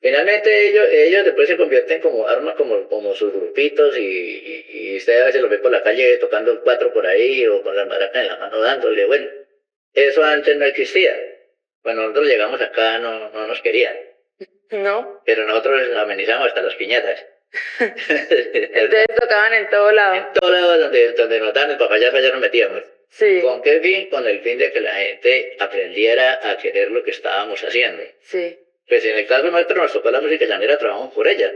Finalmente ellos después se convierten como armas, como sus grupitos y usted a veces los ve por la calle tocando el cuatro por ahí o con las maracas en la mano dándole. Bueno, eso antes no existía. Cuando nosotros llegamos acá no nos querían. ¿No? Pero nosotros amenizamos hasta las piñatas. Entonces tocaban en todo lado. En todo lado donde nos dan el papayazo allá nos metíamos. Sí. ¿Con qué fin? Con el fin de que la gente aprendiera a querer lo que estábamos haciendo. Sí. Pues en el caso nuestro nos tocó la música llanera, trabajamos por ella.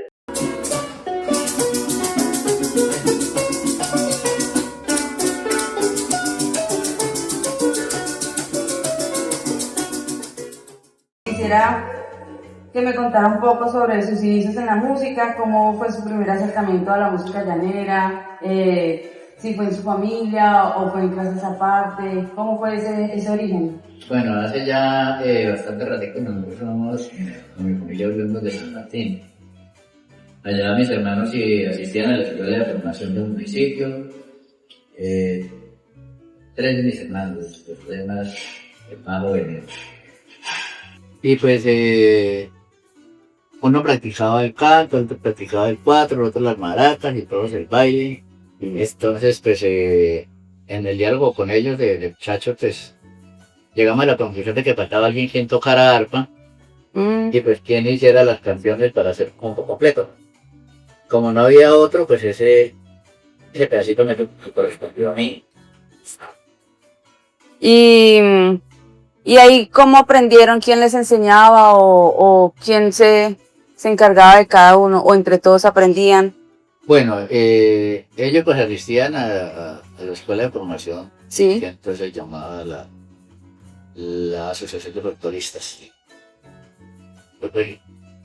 Quisiera que me contara un poco sobre sus inicios en la música, cómo fue su primer acercamiento a la música llanera, si fue en su familia o fue en clases aparte, cómo fue ese origen. Bueno, hace ya bastante rato que nosotros somos, con mi familia volvemos de San Martín. Allá mis hermanos asistían a la escuela de formación del municipio. 3 de mis hermanos, los demás más jóvenes. Y pues uno practicaba el canto, otro practicaba el cuatro, otro las maracas y todos el baile. Entonces pues en el diálogo con ellos de muchachos pues llegamos a la conclusión de que faltaba alguien quien tocara arpa y pues quien hiciera las canciones para hacer un combo completo. Como no había otro, pues ese pedacito me correspondió a mí. ¿Y ahí cómo aprendieron? ¿Quién les enseñaba o quién se encargaba de cada uno? ¿O entre todos aprendían? Bueno, ellos pues asistían a la escuela de formación, sí, que entonces se llamaba la Asociación de Folcloristas. Pues,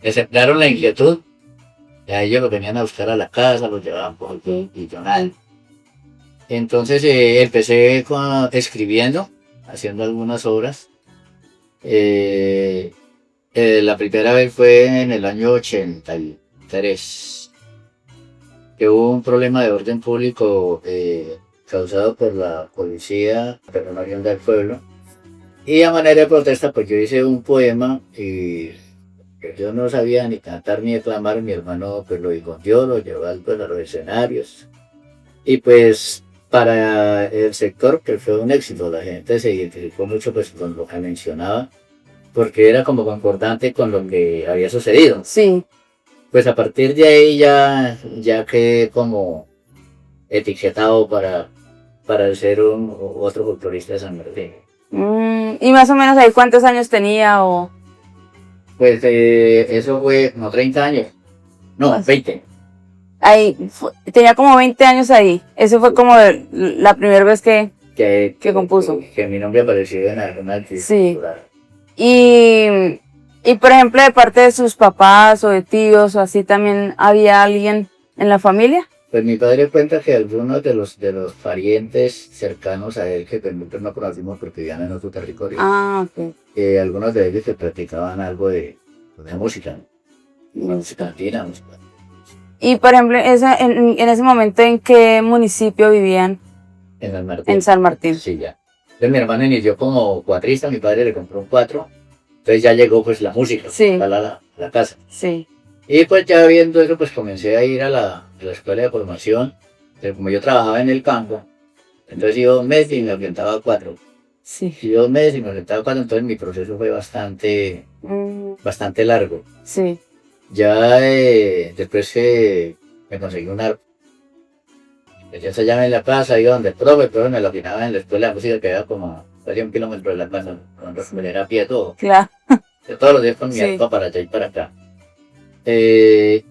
les entraron la inquietud, y a ellos los venían a buscar a la casa, los llevaban por y yo nada. Entonces empecé escribiendo, haciendo algunas obras. La primera vez fue en el año 83, que hubo un problema de orden público causado por la policía, pero no había del pueblo. Y a manera de protesta, pues yo hice un poema y yo no sabía ni cantar ni declamar. Mi hermano pues lo difundió, lo llevó pues, a los escenarios. Y pues para el sector que fue un éxito, la gente se identificó mucho pues con lo que mencionaba, porque era como concordante con lo que había sucedido. Sí. Pues a partir de ahí ya quedé como etiquetado para ser otro folclorista de San Martín. ¿Y más o menos ahí cuántos años tenía o...? Pues eso fue como 30 años, no, pues, 20. Ahí, tenía como 20 años ahí, eso fue como la primera vez que compuso. Que mi nombre apareció en alguna actividad. Sí. Y por ejemplo, de parte de sus papás o de tíos o así, ¿también había alguien en la familia? Pues mi padre cuenta que algunos de los parientes cercanos a él, que nosotros no conocimos porque vivían en otro territorio, ok. Algunos de ellos que practicaban algo de música, música andina, música. Y por ejemplo, en ese momento, ¿en qué municipio vivían? En San Martín. En San Martín. Sí, ya. Entonces mi hermano inició como cuatrista, mi padre le compró un cuatro, entonces ya llegó pues la música a la casa. Sí. Y pues ya viendo eso, pues comencé a ir a la escuela de formación. Entonces, como yo trabajaba en el campo, entonces iba 1 mes y me orientaba 4. Sí. Y 2 meses y me orientaba 4, entonces mi proceso fue bastante largo. Sí. Ya después me conseguí un arpa. Yo se llama en la casa, iba donde el profe me lo afinaba en la escuela de música que había como casi 1 kilómetro de la casa, con era a pie todo. Claro. Yo todos los días con mi arpa para allá y para acá.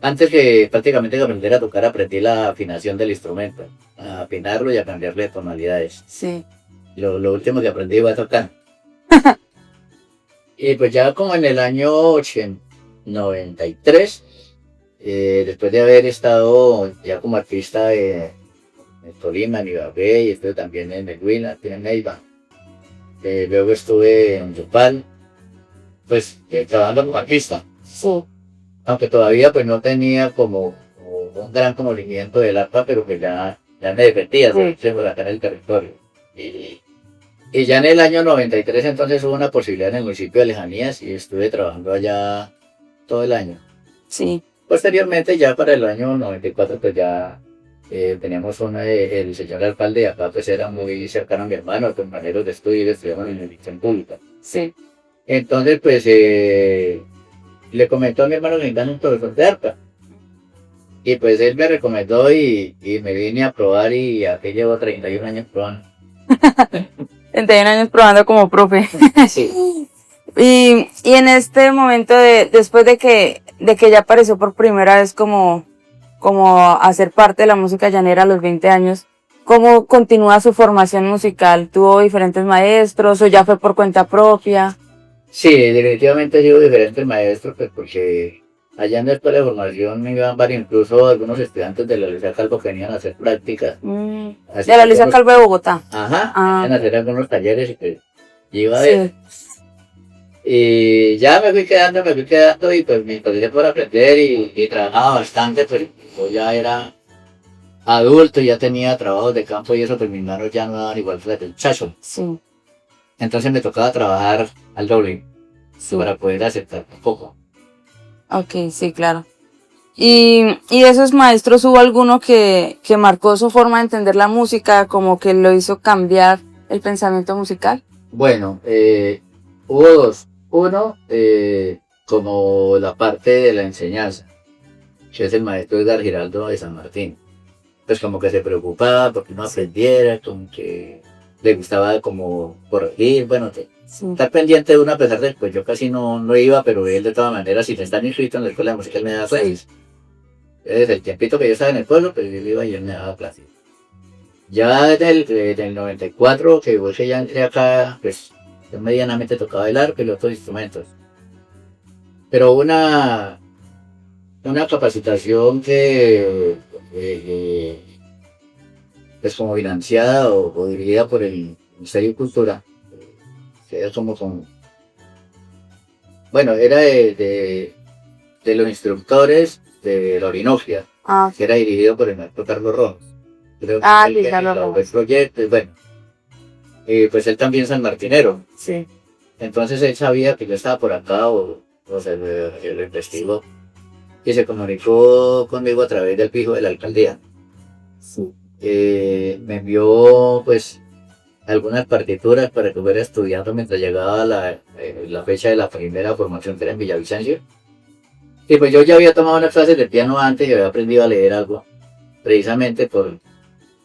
Antes que prácticamente aprender a tocar, aprendí la afinación del instrumento, a afinarlo y a cambiarle tonalidades. Sí. Lo último que aprendí fue a tocar. Y pues ya como en el año 93, después de haber estado ya como artista en Tolima, en Ibagué, y estuve también en el Huila, aquí en Neiva. Luego estuve en Yopal, pues trabajando como artista. Sí. Aunque todavía pues no tenía como un gran conocimiento del arpa, pero que ya me defendía por acá en el territorio. Y ya en el año 93 entonces hubo una posibilidad en el municipio de Lejanías y estuve trabajando allá todo el año. Sí. Posteriormente, ya para el año 94, pues ya teníamos el señor alcalde de acá, pues era muy cercano a mi hermano, compañeros de estudio, estudiamos en educación pública. Sí. Entonces, pues le comentó a mi hermano que necesitan un profesor de arpa. Y pues él me recomendó y me vine a probar y aquí llevo 31 años probando. 31 años probando como profe. Sí. Y en este momento, después de que ya apareció por primera vez como hacer parte de la música llanera a los 20 años, ¿cómo continúa su formación musical? ¿Tuvo diferentes maestros o ya fue por cuenta propia? Sí, definitivamente llevo diferentes maestros, pues porque allá en la escuela de formación me iban varios, incluso algunos estudiantes de la Luisa Calvo que venían a hacer prácticas. Así De la que Luisa algunos- Calvo de Bogotá. Ajá, Ah, venían a hacer algunos talleres y pues yo iba a ver. sí. Y ya me fui quedando y pues me interesé por aprender y trabajaba bastante, pues yo ya era adulto, ya tenía trabajos de campo y eso, pues mis manos ya no daban igual que el chacho. Sí, Entonces me tocaba trabajar al doble sí. para poder aceptar un poco. Ok, sí, claro. Y de esos maestros, ¿hubo alguno que marcó su forma de entender la música, como que lo hizo cambiar el pensamiento musical? Bueno, hubo dos. Uno, como la parte de la enseñanza, que es el maestro Edgar Giraldo de San Martín. Pues como que se preocupaba porque uno aprendiera, como que le gustaba como corregir, bueno, Sí. estar pendiente de uno a pesar de que pues yo casi no iba, pero él de todas maneras, si te están inscrito en la escuela de música, él me daba clases. Desde el tiempito que yo estaba en el pueblo, pues él iba y él me daba clases. Ya desde el 94, que vos que ya entré acá, pues yo medianamente tocaba el arpa y los otros instrumentos. Pero una capacitación que pues como financiada o dirigida por el Ministerio de Cultura, que era como bueno, era de los instructores de la Orinoquia, Ah, que era dirigido por el maestro Carlos Rojas. Creo que Ah, fue el sí, que Carlos elaboró el Rojas. proyecto, y bueno, pues él también sanmartinero. sí. Entonces él sabía que yo estaba por acá o se lo investigó y se comunicó conmigo a través del fijo de la alcaldía. Sí. Me envió pues algunas partituras para que fuera estudiando mientras llegaba la fecha de la primera formación que era en Villavicencio. Y pues yo ya había tomado unas clases de piano antes y había aprendido a leer algo, precisamente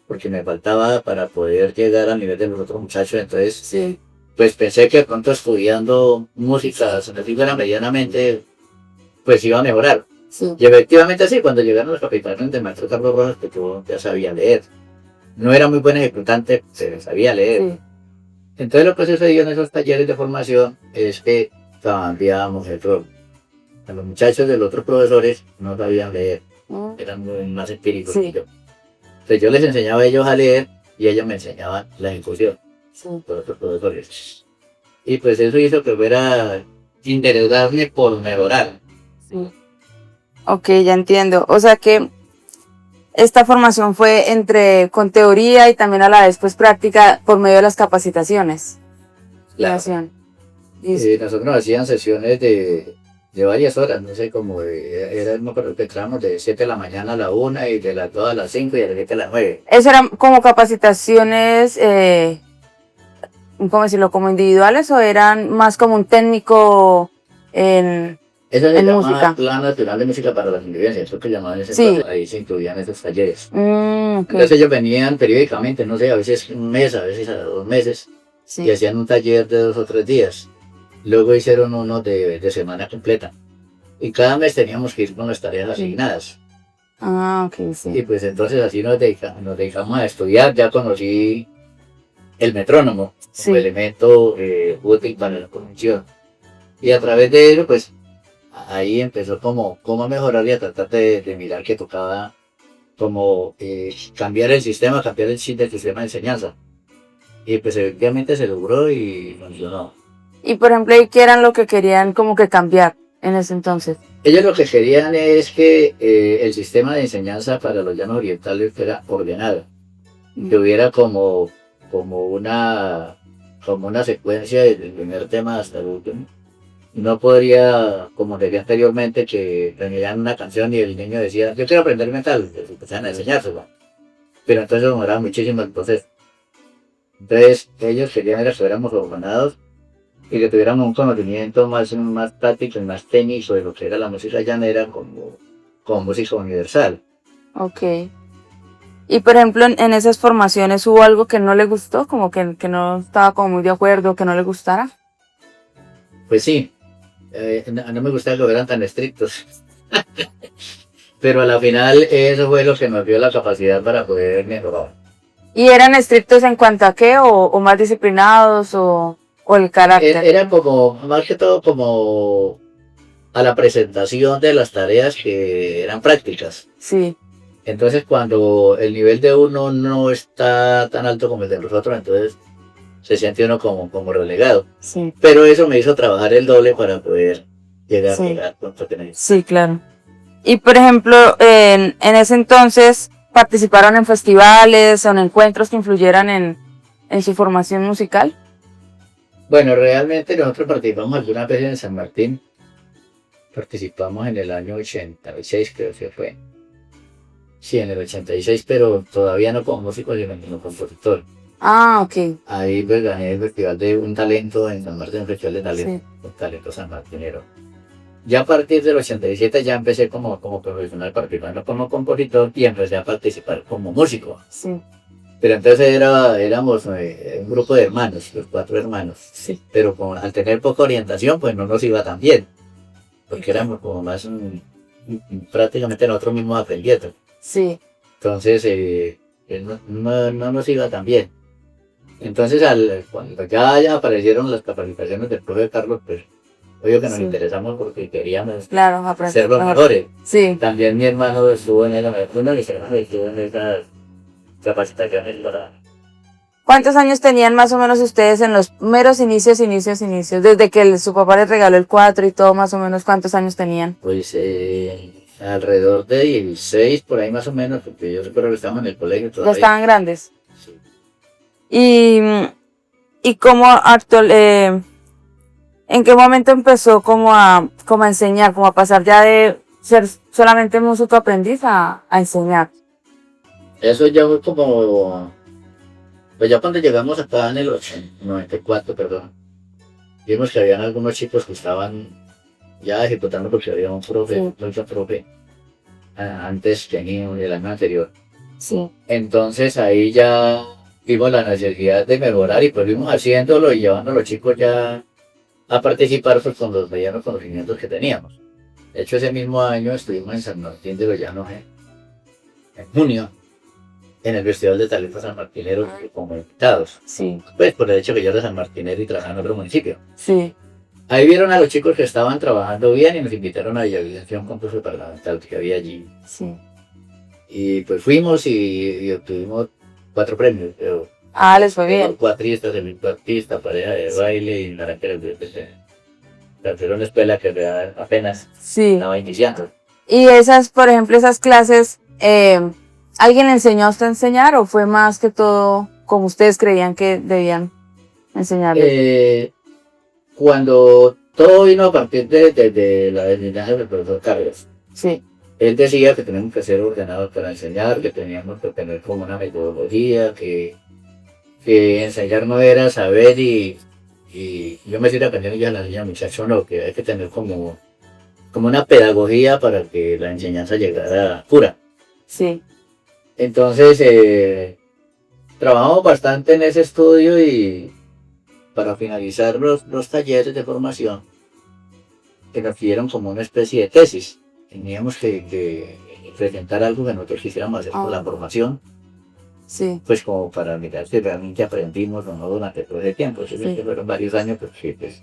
porque me faltaba para poder llegar al nivel de los otros muchachos. Entonces Sí. pues pensé que de pronto estudiando música, si no fuera medianamente, pues iba a mejorar. Sí. Y efectivamente sí, cuando llegaron los capitanes del maestro Carlos Rojas, que yo ya sabía leer. No era muy buen ejecutante, pero sabía leer. Sí. Entonces lo que sucedió en esos talleres de formación es que cambiábamos el rol. A los muchachos de los otros profesores no sabían leer, Mm, eran muy más empíricos Sí. que yo. Entonces yo les enseñaba a ellos a leer y ellos me enseñaban la ejecución, sí. los otros profesores. Y pues eso hizo que fuera interesarme por mejorar. Sí. Ok, ya entiendo. O sea que esta formación fue con teoría y también a la vez pues práctica por medio de las capacitaciones. Claro. Creación. Listo. Nosotros hacían sesiones de varias horas, no sé, como no creo que entramos de 7 de la mañana a la 1 y de las 2 a las 5 y de las 7 a las 9. ¿Eso eran como capacitaciones, cómo decirlo, como individuales o eran más como un técnico en... Eso se En llama música. Plan Nacional de Música para las Convivencias, eso que llamaban ese Sí. entonces, ahí se incluían esos talleres. ok. Entonces ellos venían periódicamente, no sé, a veces un mes, a veces a 2 meses, Sí. y hacían un taller de 2 o 3 días. Luego hicieron uno de semana completa. Y cada mes teníamos que ir con las tareas asignadas. Ah, ok, Y sí. pues entonces así nos dedicamos a estudiar. Ya conocí el metrónomo Sí. como elemento útil para la conexión. Y a través de ello, pues ahí empezó como a mejorar y a tratar de mirar que tocaba como cambiar el sistema, cambiar el chip del sistema de enseñanza. Y pues efectivamente se logró y funcionó. Y por ejemplo, ¿y qué eran lo que querían como que cambiar en ese entonces? Ellos lo que querían es que el sistema de enseñanza para los llanos orientales fuera ordenado, que hubiera como una secuencia desde el primer tema hasta el último, no podría, como decía anteriormente, que tenían una canción y el niño decía, yo quiero aprender metal, pues empezaban a enseñárselo. Pero entonces demoraba muchísimo el proceso. Entonces ellos querían era que fuéramos orfanados y que tuviéramos un conocimiento más práctico y más técnico de lo que era la música llanera como música universal. Ok. Y por ejemplo, en esas formaciones hubo algo que no le gustó, como que no estaba como muy de acuerdo, que no le gustara. Pues sí, no me gustaba que fueran tan estrictos. Pero a la final eso fue lo que nos dio la capacidad para poder mejorar. ¿Y eran estrictos en cuanto a qué? ¿O más disciplinados? ¿O el carácter? Era como, más que todo como a la presentación de las tareas que eran prácticas. Sí, Entonces cuando el nivel de uno no está tan alto como el de los otros, entonces se siente uno como relegado. sí, Pero eso me hizo trabajar el doble para poder llegar Sí. al punto que necesito. sí, claro. Y por ejemplo, en ese entonces, ¿participaron en festivales o en encuentros que influyeran en su formación musical? Bueno, realmente nosotros participamos algunas veces en San Martín. Participamos en el año 86, creo que fue. Sí, en el 86, pero todavía no como músico, sino como compositor. Ah, ok. Ahí pues gané el Festival de un Talento en San Martín, un festival de talento, Sí. un talento sanmartinero. Ya a partir del 87 ya empecé como profesional participando como compositor y empecé a participar como músico. Sí, Pero entonces éramos un grupo de hermanos, los 4 hermanos. sí, Pero al tener poca orientación, pues no nos iba tan bien. Porque éramos como más prácticamente nosotros mismos aprendiendo. sí, Entonces no nos iba tan bien. Entonces cuando ya aparecieron las capacitaciones del profe Carlos, pues obvio que nos Sí. interesamos porque queríamos claro, aprendí. ser los mejores. Sí. También mi hermano estuvo en uno de mis hermanos estuvo en esas capacitaciones para... ¿Cuántos años tenían más o menos ustedes en los meros inicios? Desde que su papá les regaló el 4 y todo, más o menos, ¿cuántos años tenían? Pues alrededor de 16, por ahí más o menos, porque yo recuerdo que estábamos en el colegio Ya todavía. estaban grandes. Sí. Y cómo ¿en qué momento empezó como a enseñar, como a pasar ya de ser solamente músico aprendiz a enseñar? Eso ya fue pues ya cuando llegamos acá en el 94, perdón, vimos que habían algunos chicos que estaban ya ejecutando porque había un profe, Sí. un profe, antes tenía el año anterior. Sí, Entonces ahí ya vimos la necesidad de mejorar y pues vimos haciéndolo y llevando a los chicos ya a participar pues con los medianos conocimientos que teníamos. De hecho ese mismo año estuvimos en San Martín de los Llanos en junio, en el Festival de Talentos sanmartineros como invitados. sí, Pues por el hecho que yo era sanmartinero y trabajaba en otro municipio. sí, Ahí vieron a los chicos que estaban trabajando bien y nos invitaron a Villavicencio a un concurso parlamentario que había allí. sí. Y pues fuimos y obtuvimos 4 premios. Pero Ah, les fue bien. cuatristas, semicuartista, pareja de baile y naranjeros de era una escuela que apenas Sí. estaba iniciando. Y esas, por ejemplo, esas clases, ¿alguien le enseñó a usted a enseñar o fue más que todo como ustedes creían que debían enseñarles? Cuando todo vino a partir de la enseñanza del profesor Carlos, Sí, él decía que teníamos que ser ordenados para enseñar, que teníamos que tener como una metodología, que enseñar no era saber y yo me estoy aprendiendo ya la niña muchacho, no, que hay que tener como una pedagogía para que la enseñanza llegara pura. sí, Entonces, trabajamos bastante en ese estudio y para finalizar los talleres de formación, que nos pidieron como una especie de tesis. Teníamos que presentar algo que nosotros quisiéramos hacer por la formación, sí, pues como para mirar si realmente aprendimos o no durante todo ese tiempo. Sí. Que fueron varios años, pero sí, pues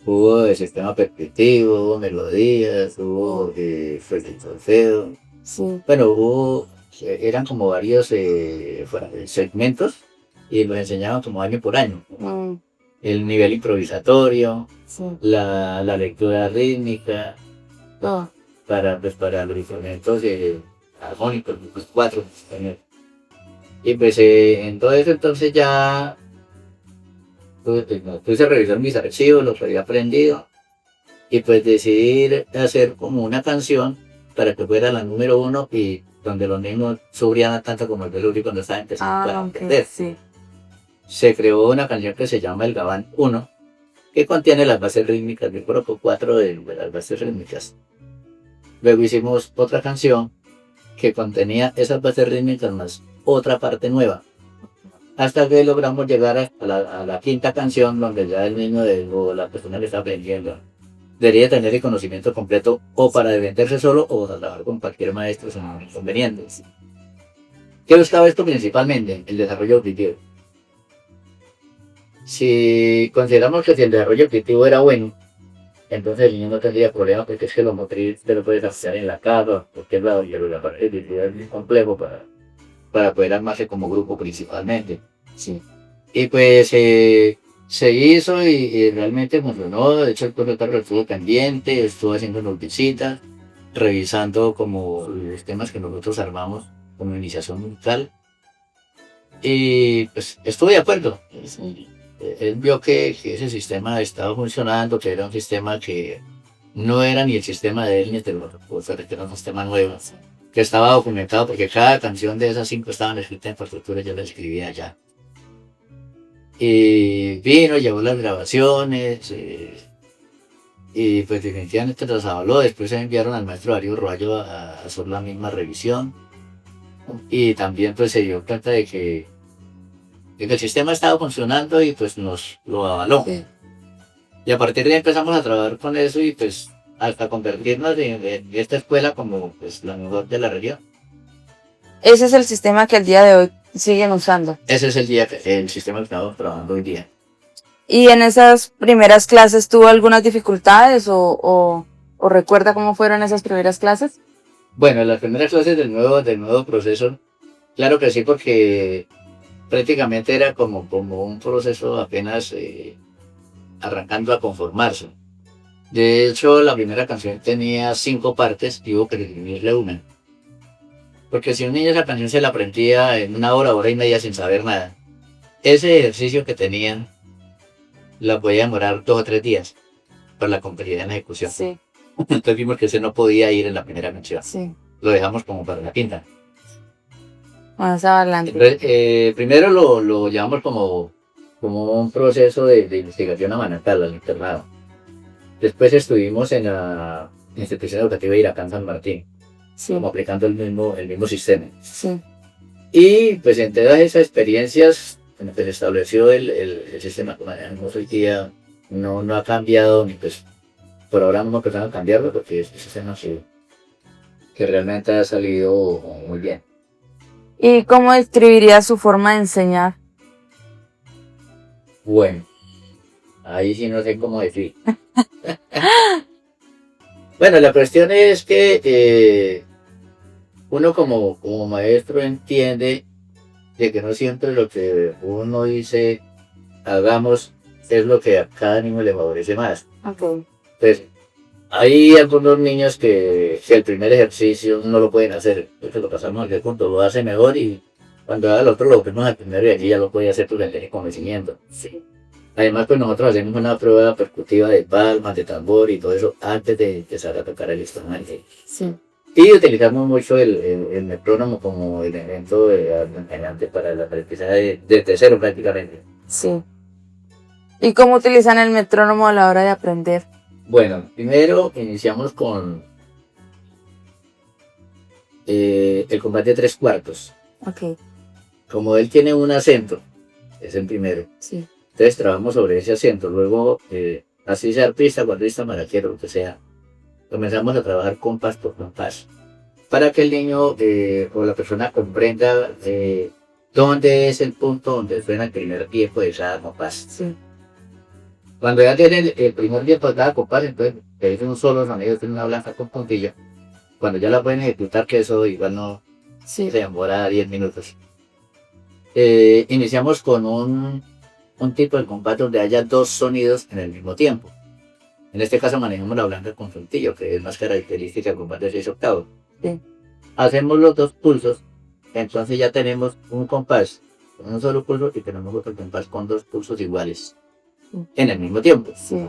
hubo el sistema perspectivo, hubo melodías, hubo pues, el solfeo. sí. Bueno, eran como varios segmentos y los enseñaban como año por año. Mm, El nivel improvisatorio, sí, la lectura rítmica, todo. para los instrumentos armónicos, los 4. Y pues en todo eso entonces ya puse a revisar mis archivos, los que había aprendido, y pues decidí hacer como una canción para que fuera la número 1 y donde los niños no sufrían tanto como el velorio cuando estaba empezando a Ok, aprender. sí. Se creó una canción que se llama El Gabán 1, que contiene las bases rítmicas, yo coloco 4 de las bases rítmicas. Luego hicimos otra canción que contenía esas bases rítmicas más otra parte nueva, hasta que logramos llegar a la quinta canción, donde ya el niño o la persona que está aprendiendo debería tener el conocimiento completo o para defenderse solo o trabajar con cualquier maestro sin inconvenientes. ¿Qué buscaba esto principalmente? El desarrollo auditivo. Si consideramos que si el desarrollo auditivo era bueno, entonces el niño no tendría problemas, porque es que lo motriz te lo puedes asociar en la casa, porque la parte auditiva es muy complejo para poder armarse como grupo principalmente. Sí. Y pues se hizo y realmente funcionó. De hecho el profesor estuvo pendiente, estuvo haciendo unas visitas, revisando como los temas que nosotros armamos como iniciación musical. Y pues estuve de acuerdo. Él vio que ese sistema estaba funcionando, que era un sistema que no era ni el sistema de él ni el de los profesores, que era un sistema nuevo, que estaba documentado porque cada canción de esas 5 estaban escritas en partitura, yo la escribía ya. Y vino, llevó las grabaciones, y pues definitivamente las habló. Después se enviaron al maestro Darío Roballo a hacer la misma revisión. Y también pues se dio cuenta de que el sistema estaba funcionando y pues nos lo avaló. Sí. Y a partir de ahí empezamos a trabajar con eso y pues hasta convertirnos en esta escuela como pues la mejor de la región. Ese es el sistema que al día de hoy siguen usando. Ese es el sistema que estamos trabajando hoy día. ¿Y en esas primeras clases tuvo algunas dificultades o recuerda cómo fueron esas primeras clases? Bueno, las primeras clases del nuevo proceso, claro que sí, porque prácticamente era como un proceso apenas arrancando a conformarse. De hecho, la primera canción tenía 5 partes y hubo que escribirle una. Porque si un niño esa canción se la aprendía en 1 hora, hora y media sin saber nada, ese ejercicio que tenían la podía demorar 2 o 3 días para la complejidad en la ejecución. Sí, Entonces vimos que ese no podía ir en la primera canción. sí. Lo dejamos como para la quinta. Más adelante. Entonces, primero lo llevamos como un proceso de investigación a Manantal, al internado. Después estuvimos en la institución educativa de Iracán San Martín, Sí, como aplicando el mismo sistema. sí. Y pues en todas esas experiencias, bueno, pues se estableció el sistema que manejamos hoy día. No ha cambiado, ni pues por ahora no pensamos cambiarlo, porque es un sistema que realmente ha salido muy bien. ¿Y cómo describiría su forma de enseñar? Bueno, ahí sí no sé cómo decir. Bueno, la cuestión es que uno como maestro entiende de que no siempre lo que uno dice hagamos es lo que a cada niño le favorece más. Okay. Entonces, hay algunos niños que el primer ejercicio no lo pueden hacer, porque lo pasamos al punto, lo hace mejor y cuando haga el otro lo vemos al primero y allí ya lo puede hacer porque tiene conocimiento. Sí. Además, pues nosotros hacemos una prueba percutiva de palmas, de tambor y todo eso antes de empezar a tocar el instrumento. Sí. Y utilizamos mucho el metrónomo como elemento acompañante para la aprendizaje de tercero prácticamente. Sí. ¿Y cómo utilizan el metrónomo a la hora de aprender? Bueno, primero iniciamos con el combate de 3/4. Ok. Como él tiene un acento, es el primero. Sí. Entonces trabajamos sobre ese acento. Luego, así sea arpista, cuadrista, maraquero, lo que sea, comenzamos a trabajar compás por compás, para que el niño o la persona comprenda dónde es el punto donde suena el primer tiempo de cada compás. Sí. Cuando ya tiene el primer tiempo de cada compás, entonces te dice un solo sonido, tiene una blanca con puntilla. Cuando ya la pueden ejecutar, que eso igual no Sí. se demora 10 minutos. Iniciamos con un tipo de compás donde haya 2 sonidos en el mismo tiempo. En este caso manejamos la blanca con puntillo, que es más característica del compás de 6 octavos. Sí. Hacemos los 2 pulsos, entonces ya tenemos un compás con un solo pulso y tenemos otro compás con 2 pulsos iguales en el mismo tiempo. Sí.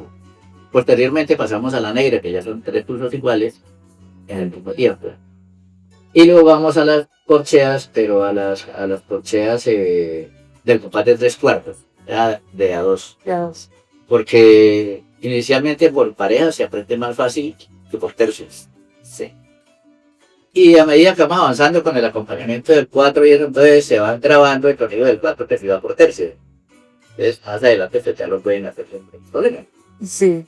Posteriormente pasamos a la negra, que ya son 3 cursos iguales en el mismo tiempo. Y luego vamos a las corcheas, pero a las corcheas del compás de 3/4, ya de a 2. Ya dos. Porque inicialmente por pareja se aprende más fácil que por tercios. Sí. Y a medida que vamos avanzando con el acompañamiento del 4 y eso, entonces se van grabando el sonido del 4 que se va por tercio. Entonces más adelante pues, ya lo pueden hacer sin problema. Sí.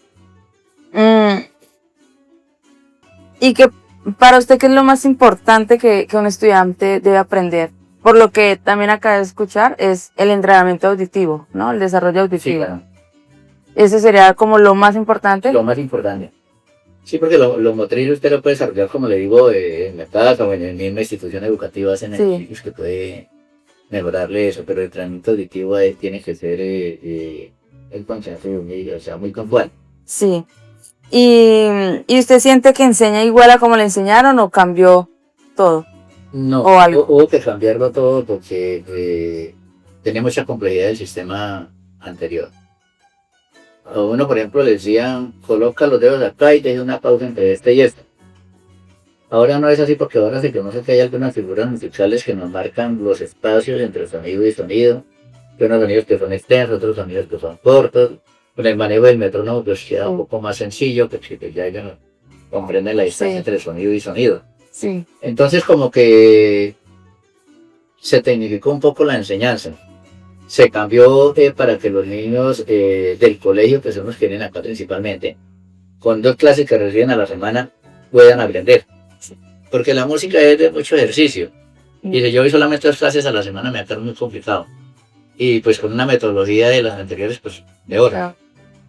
¿Y que para usted qué es lo más importante que un estudiante debe aprender? Por lo que también acaba de escuchar es el entrenamiento auditivo, ¿no? El desarrollo Sí, auditivo. claro. Ese sería como lo más importante. Lo más importante. Sí, porque lo motriz usted lo puede desarrollar, como le digo, en la casa o en la misma institución educativa, hacen Sí. ejercicios que puede mejorarle eso, pero el entrenamiento auditivo tiene que ser el concepto, o sea, muy puntual. Sí. ¿Y usted siente que enseña igual a como le enseñaron o cambió todo? No, O algo. hubo que cambiarlo todo porque tenía mucha complejidad del sistema anterior. A uno, por ejemplo, le decían, coloca los dedos acá y deja una pausa entre este y este. Ahora no es así porque ahora se conoce que hay algunas figuras musicales que nos marcan los espacios entre sonido y sonido. Hay unos sonidos que son extensos, otros sonidos que son cortos. Con el manejo del metrónomo pues queda un poco más sencillo, que ya ellos comprenden la distancia Sí. entre sonido y sonido. Sí. Entonces como que se tecnificó un poco la enseñanza. Se cambió para que los niños del colegio, que son los que vienen acá principalmente, con 2 clases que reciben a la semana, puedan aprender. Porque la música es de mucho ejercicio. Y si yo voy solamente 2 clases a la semana me va a quedar muy complicado. Y pues con una metodología de las anteriores, pues mejor. Claro.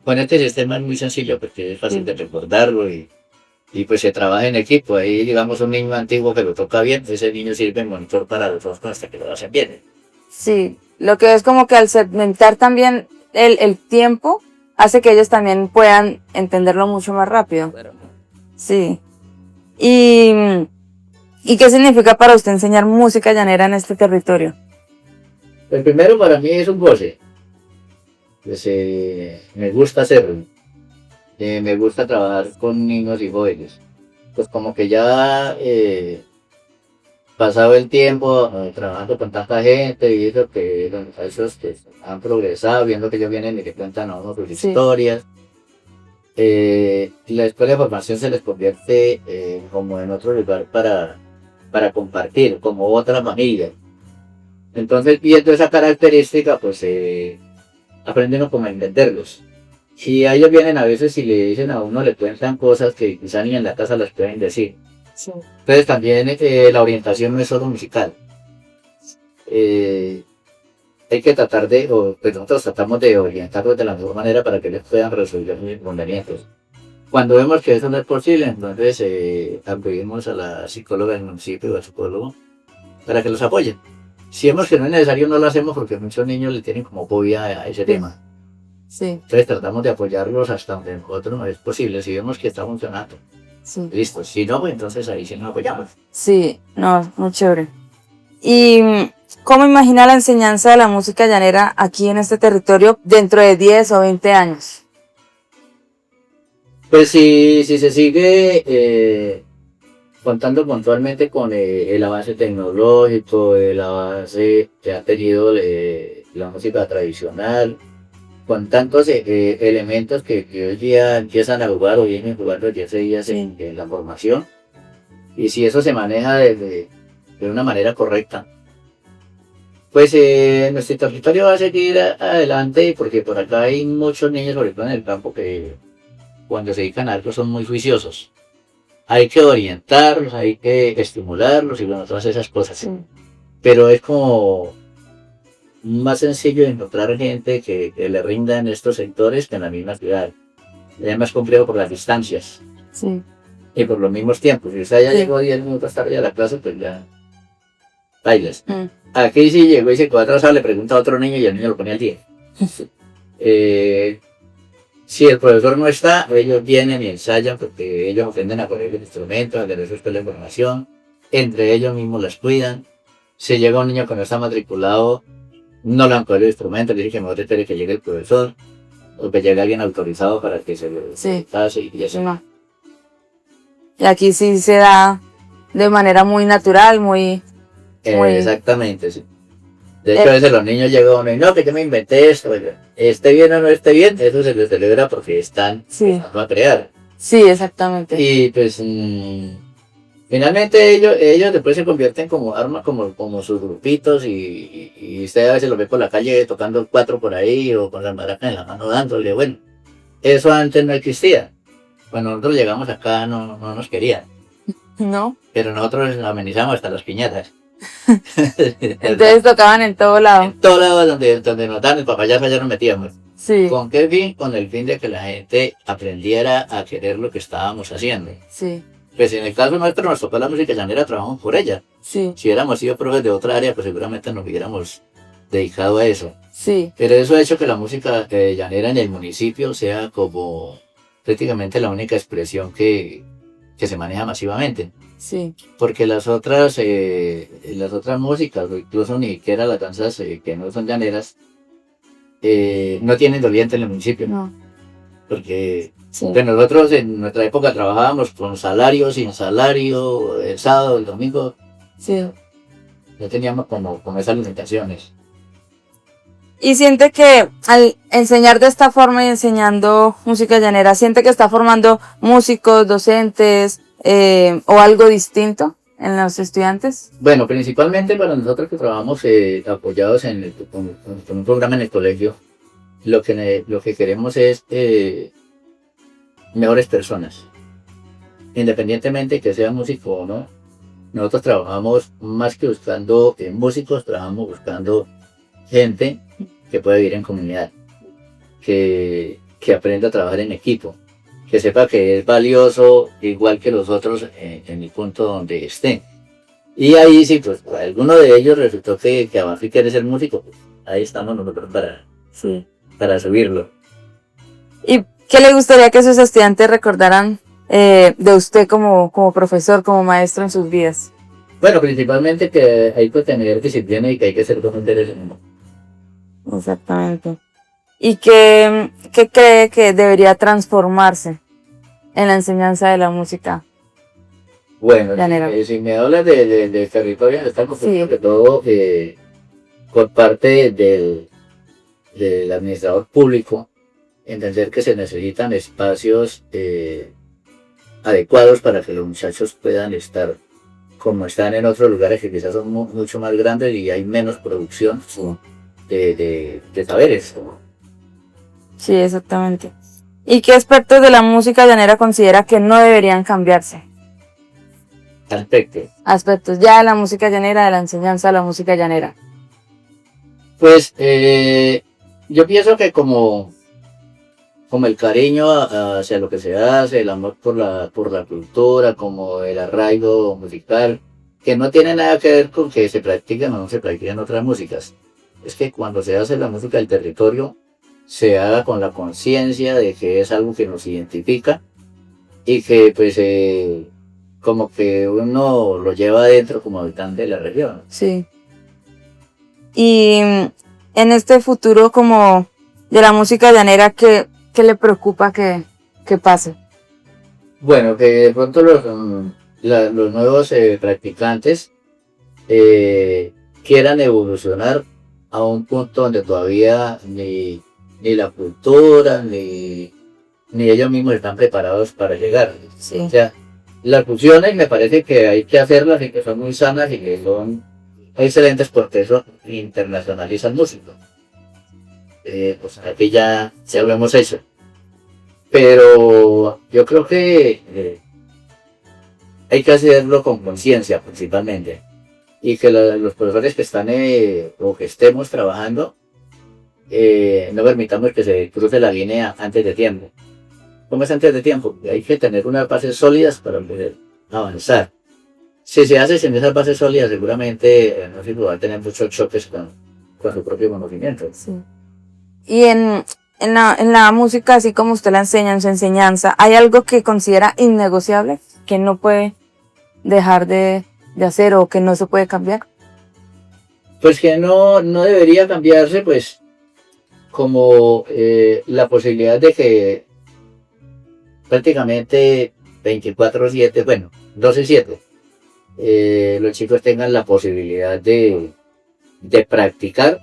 Con este sistema es muy sencillo porque es fácil de recordarlo y pues se trabaja en equipo. Ahí digamos un niño antiguo que lo toca bien, ese niño sirve de monitor para los otros hasta que lo hacen bien. Sí. Lo que es como que al segmentar también el tiempo hace que ellos también puedan entenderlo mucho más rápido. Sí. ¿Y qué significa para usted enseñar música llanera en este territorio? El primero para mí es un goce. Pues, me gusta hacerlo. Me gusta trabajar con niños y jóvenes. Pues como que ya pasado el tiempo trabajando con tanta gente y eso que los muchachos que han progresado, viendo que ellos vienen y que cuentan a uno sus Sí. historias. La escuela de formación se les convierte como en otro lugar para compartir, como otra familia. Entonces, viendo esa característica, pues aprenden como a entenderlos. Y a ellos vienen a veces y le dicen a uno, le cuentan cosas que quizá ni en la casa las pueden decir. Sí. Entonces también la orientación no es solo musical. Hay que tratar pues nosotros tratamos de orientarlos de la mejor manera para que ellos puedan resolver sus inconvenientes. Cuando vemos que eso no es posible, entonces acudimos a la psicóloga del municipio o al psicólogo para que los apoyen. Si vemos que no es necesario, no lo hacemos porque muchos niños le tienen como fobia a ese tema. Sí. Entonces tratamos de apoyarlos hasta donde nosotros no es posible. Si vemos que está funcionando, Sí. listo. Si no, pues entonces ahí sí nos apoyamos. Sí, no, muy chévere. ¿Y cómo imagina la enseñanza de la música llanera aquí en este territorio dentro de 10 o 20 años? Pues si se sigue contando puntualmente con el avance tecnológico, el avance que ha tenido la música tradicional, con tantos elementos que hoy día empiezan a jugar o vienen jugando desde hace días en la formación, y si eso se maneja de una manera correcta, pues nuestro territorio va a seguir adelante, porque por acá hay muchos niños, sobre todo en el campo, que cuando se dedican a algo son muy juiciosos. Hay que orientarlos, hay que estimularlos y bueno, todas esas cosas. Sí. Pero es como más sencillo encontrar gente que le rinda en estos sectores que en la misma ciudad. Es más complejo por las distancias Sí. y por los mismos tiempos. Si usted ya Sí. llegó 10 minutos tarde a la clase, pues ya bailas. Mm. Aquí sí llegó y se quedó atrasado, le pregunta a otro niño y el niño lo pone al día. Si el profesor no está, ellos vienen y ensayan porque ellos aprenden a poner el instrumento, a tener su escuela de formación, entre ellos mismos las cuidan. Si llega un niño que no está matriculado, no le han cogido el instrumento, le dicen que mejor espere que llegue el profesor. o que llegue alguien autorizado para que se le Sí. pase y eso. No. Y aquí sí se da de manera muy natural, muy... Exactamente, sí. De hecho, a veces los niños llegan uno y no, que yo me inventé esto, oiga, esté bien o no esté bien, eso se les celebra porque están Sí. empezando a crear. Sí, exactamente. Y pues finalmente ellos después se convierten como armas, como sus grupitos y usted a veces los ve por la calle tocando cuatro por ahí o con la maraca en la mano dándole, bueno, eso antes no existía. Cuando nosotros llegamos acá no nos querían, ¿No? pero nosotros amenizamos hasta las piñatas. Entonces tocaban en todo lado. En todos lados donde nos dan el papayazo ya nos metíamos. Sí, ¿Con qué fin? Con el fin de que la gente aprendiera a querer lo que estábamos haciendo. sí, Pues en el caso nuestro nos tocó la música llanera, trabajamos por ella. sí, Si hubiéramos sido profes de otra área, pues seguramente nos hubiéramos dedicado a eso. sí, Pero eso ha hecho que la música llanera en el municipio sea como prácticamente la única expresión que se maneja masivamente. sí, Porque las otras músicas, o incluso ni siquiera las danzas que no son llaneras, no tienen doliente en el municipio. no, Porque sí, pues nosotros en nuestra época trabajábamos con salario, sin salario, el sábado, el domingo, sí. no teníamos como esas limitaciones. Y siente que al enseñar de esta forma y enseñando música llanera, siente que está formando músicos, docentes, o algo distinto en los estudiantes. Bueno, principalmente para nosotros que trabajamos apoyados con un programa en el colegio, lo que queremos es mejores personas. Independientemente que sea músico o no, nosotros trabajamos más que buscando músicos, trabajamos buscando gente que pueda vivir en comunidad, que aprenda a trabajar en equipo, que sepa que es valioso igual que los otros en el punto donde esté. Y ahí sí, pues alguno de ellos resultó que avanzó y quiere ser músico, pues, ahí estamos nosotros Sí. para subirlo. ¿Y qué le gustaría que sus estudiantes recordaran de usted como profesor, como maestro en sus vidas? Bueno, principalmente que hay que tener disciplina y que hay que ser docente en el mundo. Exactamente. ¿Y qué cree que debería transformarse en la enseñanza de la música? Bueno, Llanera. si me hablas de territorio, estamos Sí. sobre todo por parte del administrador público, entender que se necesitan espacios adecuados para que los muchachos puedan estar como están en otros lugares que quizás son mucho más grandes y hay menos producción de saberes. Sí, exactamente. ¿Y qué aspectos de la música llanera considera que no deberían cambiarse? Aspecto. Aspectos ya de la música llanera, de la enseñanza de la música llanera. Pues yo pienso que como el cariño hacia lo que se hace, el amor por la cultura, como el arraigo musical, que no tiene nada que ver con que se practican o no se practican otras músicas. Es que cuando se hace la música del territorio, se haga con la conciencia de que es algo que nos identifica y que pues como que uno lo lleva adentro como habitante de la región. Sí. Y en este futuro como de la música llanera, ¿qué le preocupa que pase? Bueno, que de pronto los nuevos practicantes quieran evolucionar a un punto donde todavía ni la cultura ni ellos mismos están preparados para llegar. Sí. O sea, las fusiones me parece que hay que hacerlas y que son muy sanas y que son excelentes porque eso internacionaliza el músico. Pues aquí ya lo hemos hecho. Pero yo creo que hay que hacerlo con conciencia principalmente. Y que los profesores que están o que estemos trabajando no permitamos que se cruce la línea antes de tiempo. ¿Cómo es antes de tiempo? Hay que tener unas bases sólidas para poder avanzar. Si se hace sin esas bases sólidas, seguramente el músico va a tener muchos choques con su propio conocimiento. Sí. Y en la música, así como usted la enseña en su enseñanza, ¿hay algo que considera innegociable, que no puede dejar de hacer o que no se puede cambiar? Pues que no debería cambiarse, pues como la posibilidad de que prácticamente 24/7, bueno, 12/7, los chicos tengan la posibilidad de practicar,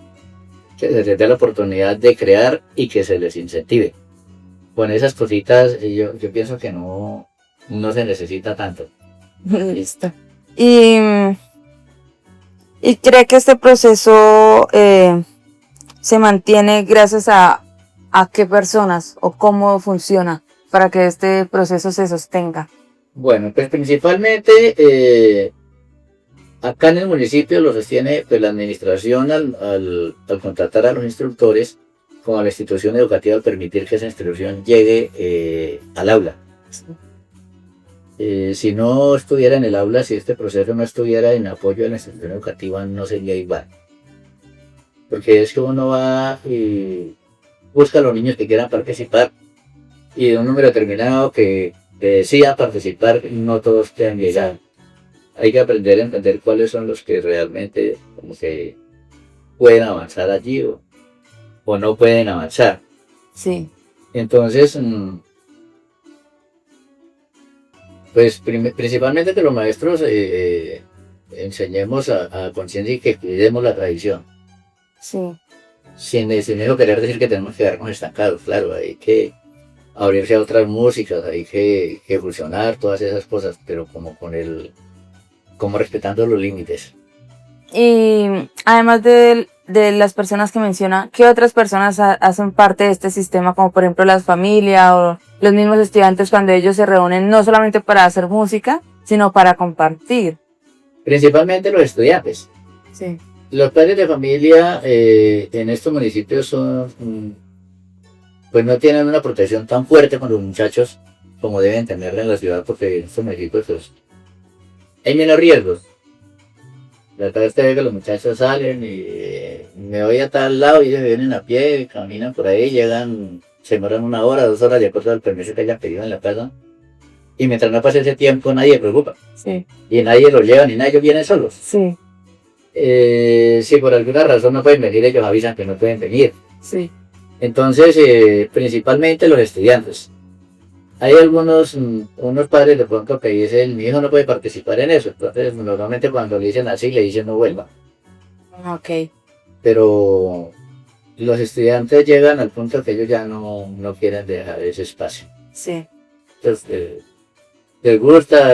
que se les dé la oportunidad de crear y que se les incentive. Con esas cositas yo pienso que no se necesita tanto. Listo. ¿Y cree que este proceso se mantiene gracias a qué personas o cómo funciona para que este proceso se sostenga? Bueno, pues principalmente acá en el municipio lo sostiene pues, la administración al contratar a los instructores como a la institución educativa al permitir que esa instrucción llegue al aula. Si no estuviera en el aula, si este proceso no estuviera en apoyo de la institución educativa, no sería igual. Porque es que uno va y busca a los niños que quieran participar y de un número determinado que decida participar, no todos puedan llegar. Hay que aprender a entender cuáles son los que realmente como que pueden avanzar allí o no pueden avanzar. Sí. Entonces, pues principalmente que los maestros enseñemos a conciencia y que cuidemos la tradición. Sí. Sin eso querer decir que tenemos que quedarnos estancados, claro, hay que abrirse a otras músicas, hay que fusionar todas esas cosas, pero como respetando los límites. Y además de las personas que menciona, ¿qué otras personas hacen parte de este sistema? Como por ejemplo las familias o los mismos estudiantes cuando ellos se reúnen no solamente para hacer música, sino para compartir. Principalmente los estudiantes. Sí. Los padres de familia en estos municipios pues no tienen una protección tan fuerte con los muchachos como deben tenerla en la ciudad, porque en estos municipios pues, hay menos riesgos. La otra vez te ve que los muchachos salen y me voy a tal lado y ellos vienen a pie, caminan por ahí, llegan, se demoran 1 hora, 2 horas de acuerdo al permiso que hayan pedido en la casa. Y mientras no pase ese tiempo nadie se preocupa. Sí. Y nadie los lleva ni nada, ellos vienen solos. Sí. Si por alguna razón no pueden venir, ellos avisan que no pueden venir. Sí. Entonces, principalmente los estudiantes. Hay unos padres de pronto que dicen, mi hijo no puede participar en eso. Entonces, normalmente cuando le dicen así, le dicen no vuelva. Ok. Pero los estudiantes llegan al punto que ellos ya no quieren dejar ese espacio. Sí. Entonces, les gusta,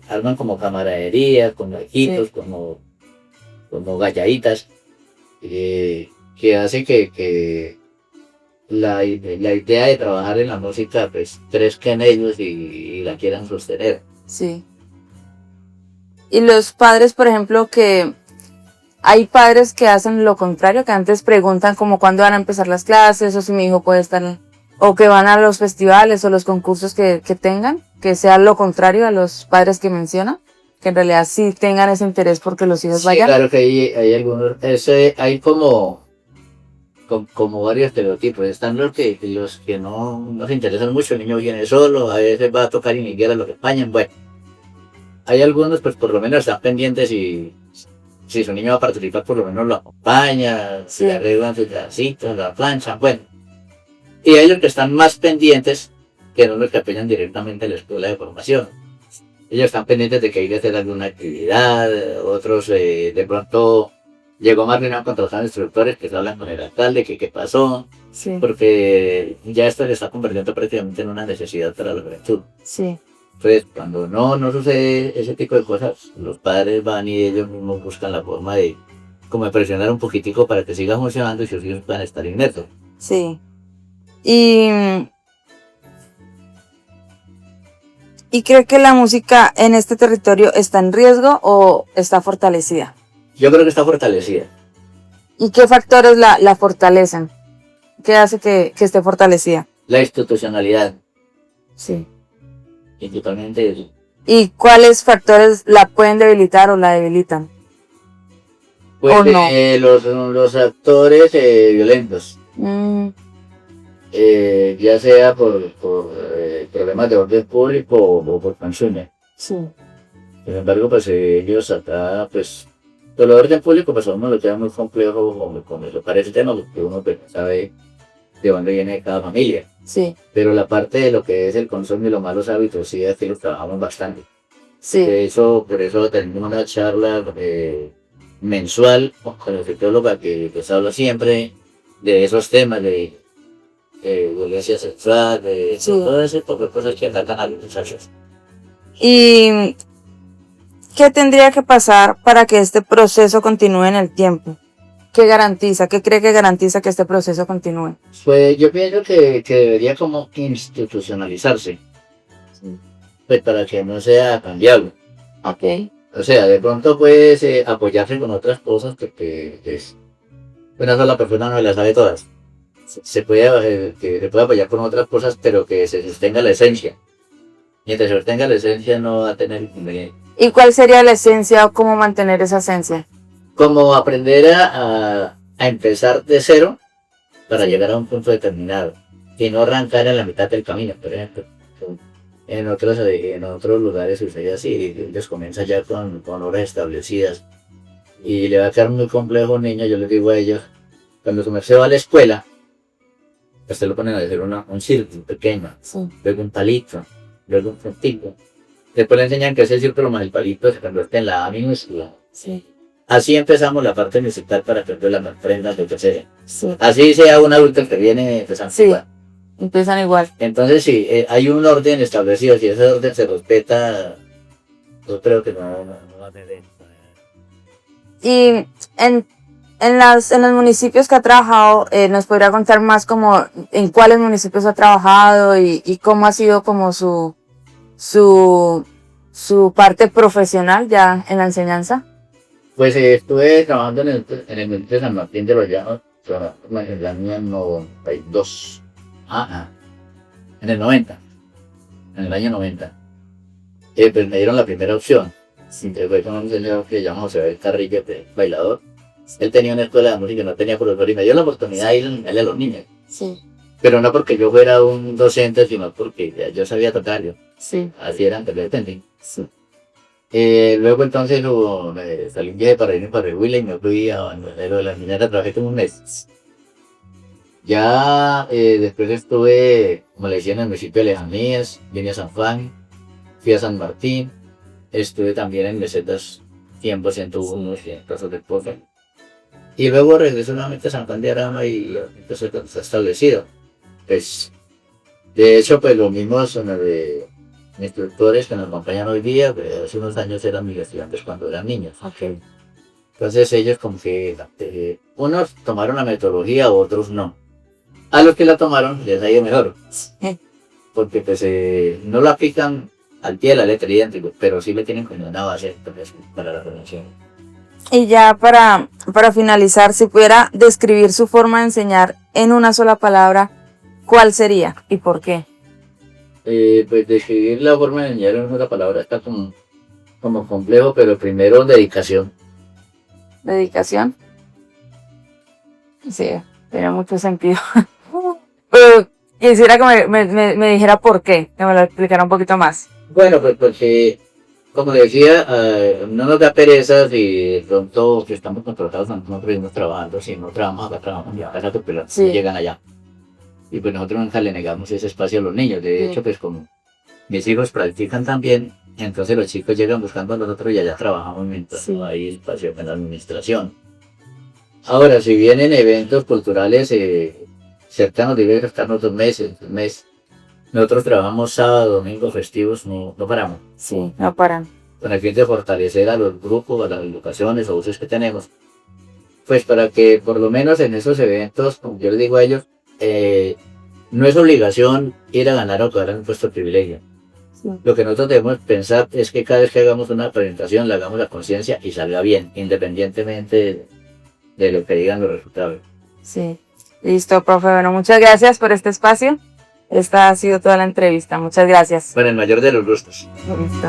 arman como camaradería, como equipos, sí, como galladitas, que hace que la idea de trabajar en la música pues crezca en ellos y la quieran sostener. Sí. Y los padres, por ejemplo, que hay padres que hacen lo contrario, que antes preguntan como cuándo van a empezar las clases, o si mi hijo puede estar, o que van a los festivales o los concursos que tengan, que sea lo contrario a los padres que menciona, que en realidad sí tengan ese interés porque los hijos vayan. Sí, claro que hay algunos, hay como varios estereotipos. Están los que no se interesan mucho, el niño viene solo, a veces va a tocar y ni siquiera lo acompañan. Bueno, hay algunos pues por lo menos están pendientes y si su niño va a participar por lo menos lo acompaña, sí, le arreglan sus pedacitos, la plancha, bueno. Y hay ellos que están más pendientes que no los que apoyan directamente a la escuela de formación. Ellos están pendientes de que hay que hacer alguna actividad, otros de pronto llegó más reunión con los instructores que se hablan con el alcalde, que qué pasó, sí, porque ya esto se está convirtiendo prácticamente en una necesidad para la juventud. Sí. Entonces, cuando no sucede ese tipo de cosas, los padres van y ellos mismos buscan la forma de como de presionar un poquitico para que siga funcionando y sus hijos puedan estar inmersos. Sí. ¿Y cree que la música en este territorio está en riesgo o está fortalecida? Yo creo que está fortalecida. ¿Y qué factores la fortalecen? ¿Qué hace que esté fortalecida? La institucionalidad. Sí. Principalmente eso. ¿Y cuáles factores la pueden debilitar o la debilitan? Pues ¿O no? Los actores violentos. Ya sea por problemas de orden público o por canciones. Sí. Sin embargo, pues ellos acá pues Pero el orden público, pues a uno le queda muy complejo, como le parece el tema, porque uno pues, no sabe de dónde viene cada familia. Sí, Pero la parte de lo que es el consumo y los malos hábitos, sí, aquí lo trabajamos bastante. sí. Por eso tenemos una charla mensual con el psicóloga que se habla siempre de esos temas de violencia sexual, de Sí. todo ese tipo de cosas que atacan a los muchachos. ¿Y qué tendría que pasar para que este proceso continúe en el tiempo? ¿Qué garantiza? ¿Qué cree que garantiza que este proceso continúe? Pues yo pienso que debería como institucionalizarse, pues para que no sea cambiable. Ok. O sea, de pronto puedes apoyarse con otras cosas porque pues, una sola persona no las sabe todas. Se puede apoyar con otras cosas, pero que se sostenga la esencia. Mientras se sostenga la esencia no va a tener inconveniente. ¿Y cuál sería la esencia o cómo mantener esa esencia? Como aprender a empezar de cero para llegar a un punto determinado y no arrancar en la mitad del camino, por ejemplo. En otros lugares sucede así, ellos comienzan ya con horas establecidas y le va a quedar muy complejo a un niño. Yo les digo a ellos, cuando su merced va a la escuela, usted lo ponen a hacer un círculo pequeño, Sí. luego un palito, luego un puntito. Después le enseñan que ese círculo más el palito se convierte en la A minúscula. Sí. Así empezamos la parte musical para que las prendas de que sea. Sí. Así sea un adulto que viene empezando. Sí. Igual. Empiezan igual. Entonces sí, hay un orden establecido. Si ese orden se respeta, yo creo que no va a tener. Y en los municipios que ha trabajado, ¿nos podría contar más como en cuáles municipios ha trabajado y cómo ha sido como su parte profesional ya en la enseñanza? Pues estuve trabajando en el municipio de San Martín de los Llanos en el año 92. En el 90. En el año 90. Pues me dieron la primera opción. Que fue con un señor que se llama José Abel Carrillo, que es bailador. Él tenía una escuela de música y no tenía profesor y me dio la oportunidad de ir a los niños. Sí. Pero no porque yo fuera un docente, sino porque ya yo sabía tocar yo. Sí. Así era antes, ¿lo entendí? Sí. Luego entonces salí un viaje para irme para Huila y me fui a lo de la minera, trabajé como un mes. Ya después estuve, como le decía, en el municipio de Lejanías, vine a San Juan, fui a San Martín, estuve también en mesetas 100%, 100 casos de pozo. Y luego regresé nuevamente a San Juan de Arama y entonces está establecido. Pues, de hecho, pues los mismos instructores que nos acompañan hoy día, pues, hace unos años eran mis estudiantes cuando eran niños. Okay. Entonces ellos como que unos tomaron la metodología, otros no. A los que la tomaron les ha ido mejor. Porque pues no lo aplican al pie de la letra idéntico, pero sí le tienen como una base pues, para la formación. Y ya para finalizar, si pudiera describir su forma de enseñar en una sola palabra, ¿cuál sería y por qué? Pues describir la forma de enseñar en una palabra está como complejo, pero primero dedicación. ¿Dedicación? Sí, tiene mucho sentido. Pero quisiera que me dijera por qué, que me lo explicara un poquito más. Bueno, pues porque, como decía, no nos da pereza si de pronto que estamos contratados, nosotros seguimos trabajando, si no trabajamos acá, trabajamos y acá, pero Sí. llegan allá. Y pues nosotros nunca le negamos ese espacio a los niños. De hecho, pues como mis hijos practican también, entonces los chicos llegan buscando a nosotros y allá trabajamos mientras no hay espacio en la administración. Ahora, si vienen eventos culturales cercanos, deben estarnos 2 meses, un mes. Nosotros trabajamos sábado, domingo, festivos, no paramos. Sí, no paran. Con el fin de fortalecer a los grupos, a las educaciones o buses que tenemos. Pues para que por lo menos en esos eventos, como yo les digo a ellos, no es obligación ir a ganar o quedar un puesto de privilegio. Sí. Lo que nosotros debemos pensar es que cada vez que hagamos una presentación, la hagamos a conciencia y salga bien, independientemente de lo que digan los resultados. Sí, listo, profe. Bueno, muchas gracias por este espacio. Esta ha sido toda la entrevista. Muchas gracias. Bueno, el mayor de los gustos. Listo.